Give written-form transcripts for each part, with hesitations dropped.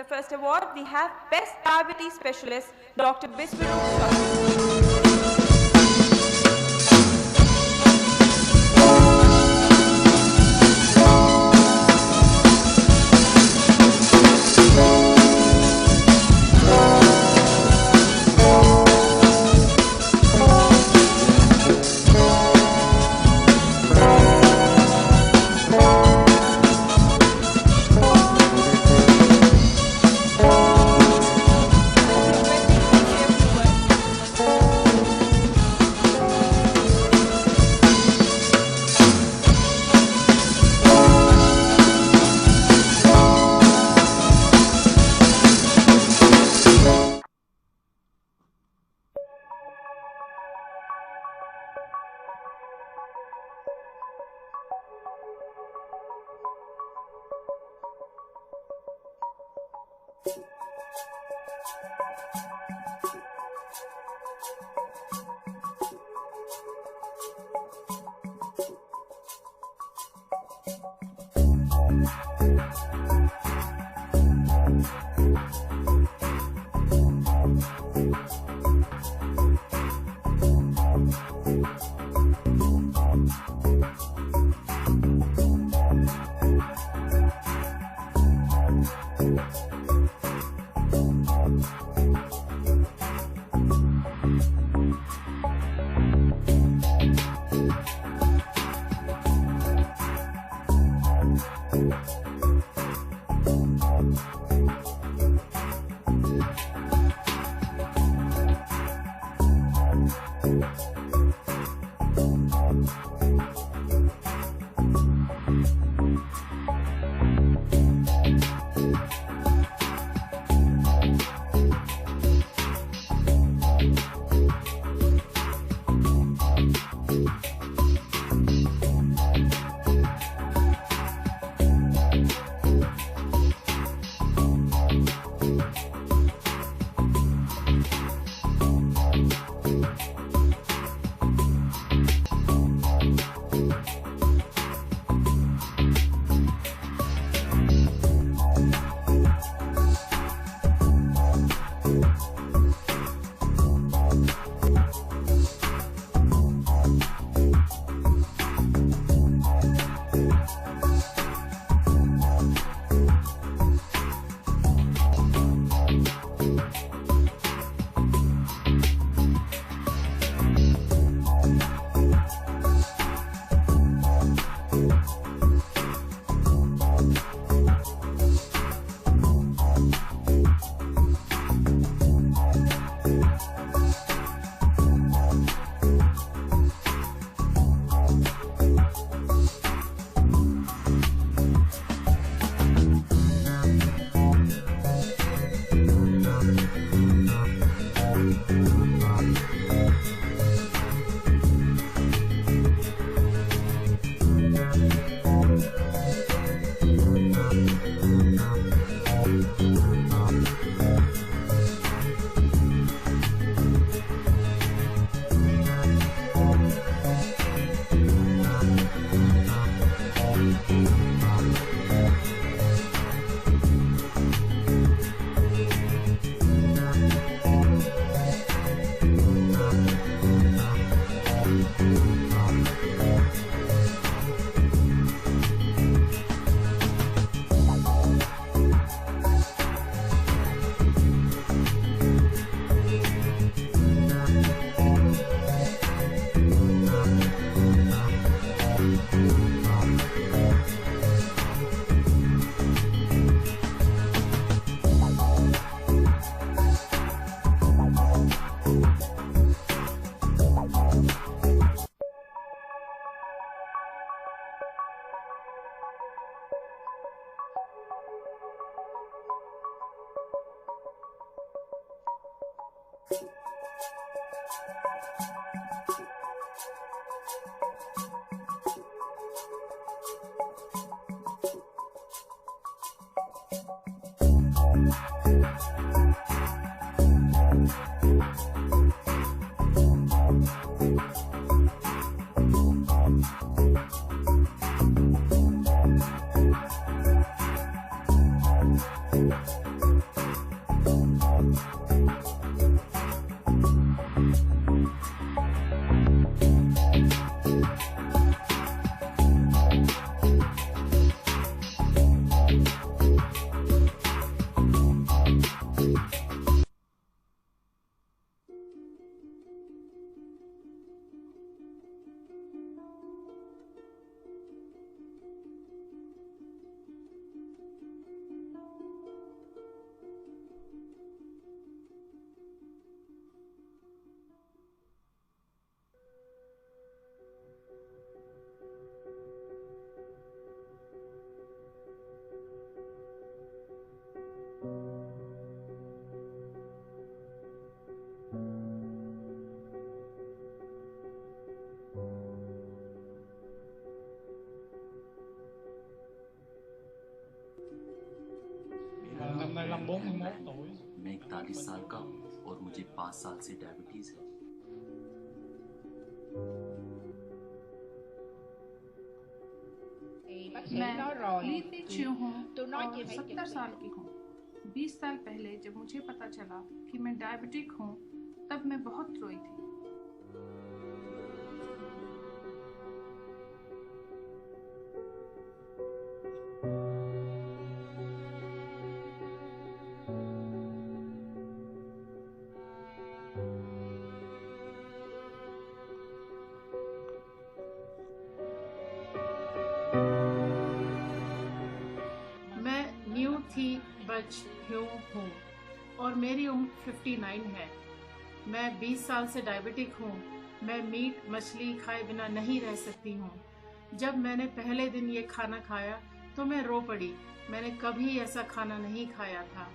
first award, we have Best Diabetes Specialist, Dr. Biswaroop Chaudhary. 41 tuổi. मैं 41 साल का हूँ और मुझे 5 साल से डायबिटीज है। मैं लीती च्यू हूँ और 70 साल की हूँ। 20 साल पहले जब मुझे पता चला कि मैं डायबिटिक हूँ, तब मैं बहुत रोई थी। मैं न्यू थी बच ह्यू हूँ और मेरी उम्र 59 है। मैं 20 साल से डायबिटिक हूँ। मैं मीट मछली खाए बिना नहीं रह सकती हूँ। जब मैंने पहले दिन ये खाना खाया तो मैं रो पड़ी। मैंने कभी ऐसा खाना नहीं खाया था।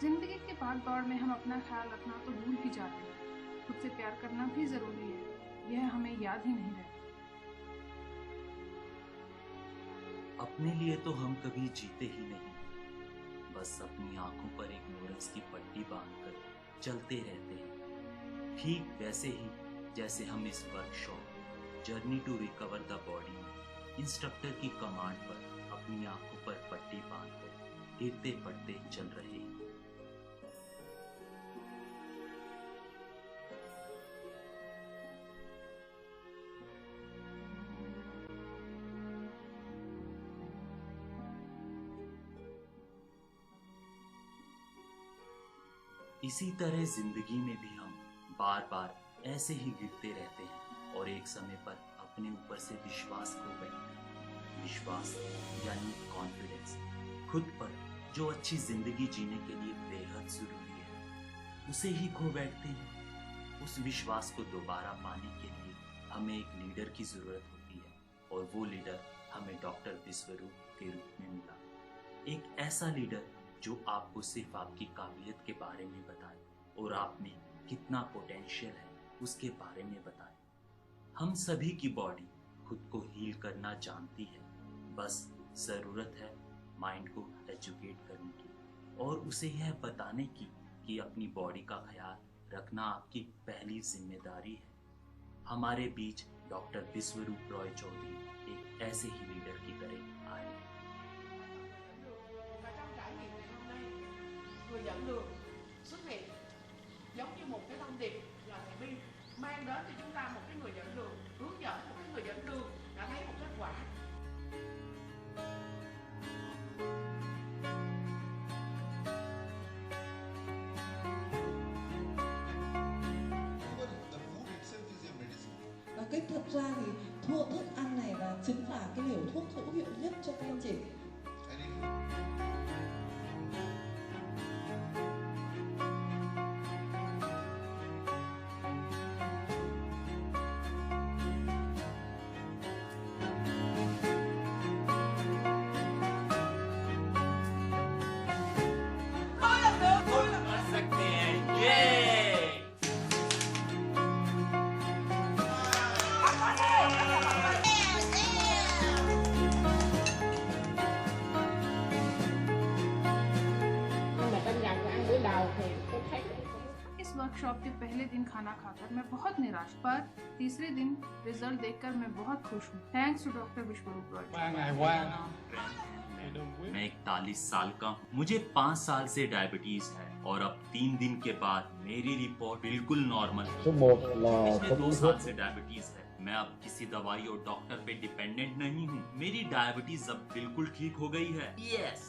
जिंदगी के भाग दौड़ में हम अपना ख्याल रखना तो भूल ही जाते हैं। खुद से प्यार करना भी जरूरी है, यह हमें याद ही नहीं रहता। अपने लिए तो हम कभी जीते ही नहीं, बस अपनी आंखों पर एक नूडल्स की पट्टी बांधकर चलते रहते हैं। ठीक वैसे ही जैसे हम इस workshop journey to recover the body में इंस्ट्रक्टर की कमांड पर अपनी आंखों पर पट्टी बांधकर गिरते पड़ते चल रहे हैं। इसी तरह जिंदगी में भी हम बार बार ऐसे ही गिरते रहते हैं और एक समय पर अपने ऊपर से विश्वास खो बैठते हैं। विश्वास यानी कॉन्फिडेंस, खुद पर जो अच्छी जिंदगी जीने के लिए बेहद जरूरी है, उसे ही खो बैठते हैं। उस विश्वास को दोबारा पाने के लिए हमें एक लीडर की जरूरत होती है और वो लीडर हमें डॉक्टर विश्वरूप के रूप में मिला। एक ऐसा लीडर जो आपको सिर्फ आपकी काबिलियत के बारे में बताए और आप में कितना पोटेंशियल है उसके बारे में बताए। हम सभी की बॉडी खुद को हील करना जानती है, बस जरूरत है माइंड को एजुकेट करने की और उसे यह बताने की कि अपनी बॉडी का ख्याल रखना आपकी पहली जिम्मेदारी है। हमारे बीच डॉक्टर विश्वरूप रॉय चौधरी एक ऐसे ही लीडर की तरह आए। Người dẫn đường xuất hiện giống như một cái thông điệp là thầy Bi mang đến cho chúng ta một cái người dẫn đường, hướng dẫn một cái người dẫn đường đã thấy một kết quả. Và cách thật ra thì thức ăn này là chính là cái liều thuốc hữu hiệu nhất cho các anh chị. इस workshop के पहले दिन खाना खाकर मैं बहुत निराश, पर तीसरे दिन रिजल्ट देखकर मैं बहुत खुश हूँ। Thanks to doctor Vishwaroop Roy. 3 ngày qua thì đường huyết मैं 41 साल का हूँ, मुझे 5 साल से डायबिटीज है और अब 3 दिन के बाद मेरी रिपोर्ट बिल्कुल नॉर्मल है। số 1 là पिछले 2 có साल से डायबिटीज है। मैं अब किसी दवाई और डॉक्टर पे डिपेंडेंट नहीं हूँ। मेरी डायबिटीज अब बिल्कुल ठीक हो गई है। Yes.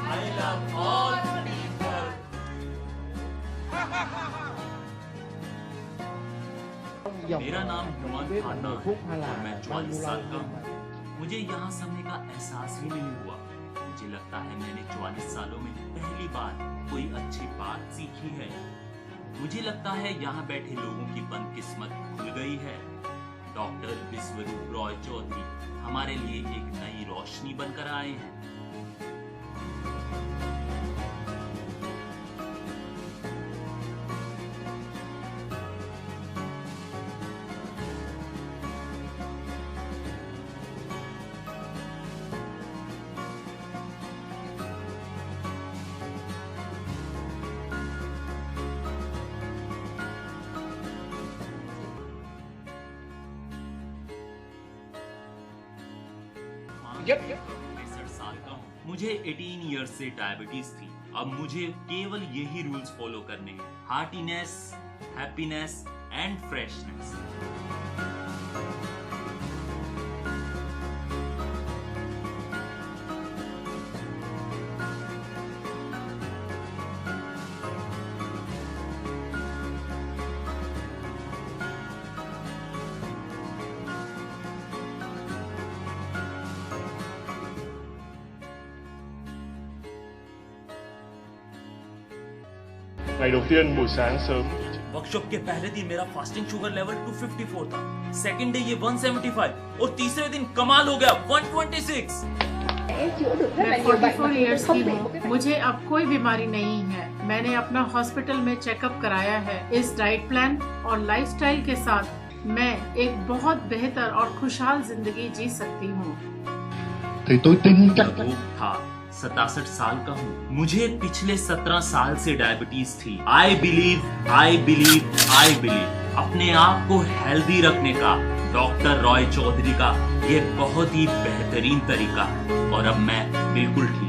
I love all people. मेरा नाम हुमान खाना है और मैं 44 साल का हूँ। मुझे यहाँ समय का एहसास ही नहीं हुआ। मुझे लगता है मैंने 44 सालों में पहली बार कोई अच्छी बात सीखी है। मुझे लगता है यहाँ बैठे लोगों की बदकिस्मत खुल गई है। डॉक्टर विश्वरूप रॉय चौधरी हमारे लिए एक नई रोशनी बनकर आए हैं। 63 साल का हूँ। मुझे 18 ईयर्स से डायबिटीज थी। अब मुझे केवल यही रूल्स फॉलो करने हैं: heartiness, happiness and freshness. Ngày đầu tiên buổi sáng sớm workshop के पहले दिन मेरा फास्टिंग शुगर लेवल 254 था, सेकंड डे ये 175 और तीसरे दिन कमाल हो गया 126। मैं 44 इयर्स की हूँ। मुझे अब कोई बीमारी नहीं है। मैंने अपना हॉस्पिटल में चेकअप कराया है। इस डाइट प्लान और लाइफस्टाइल के साथ मैं एक बहुत बेहतर और खुशहाल जिंदगी जी सकती हूँ। thì tôi tin chắc वो था 67 साल का हूँ। मुझे पिछले 17 साल से डायबिटीज थी। आई बिलीव अपने आप को हेल्दी रखने का डॉक्टर रॉय चौधरी का ये बहुत ही बेहतरीन तरीका है और अब मैं बिल्कुल ठीक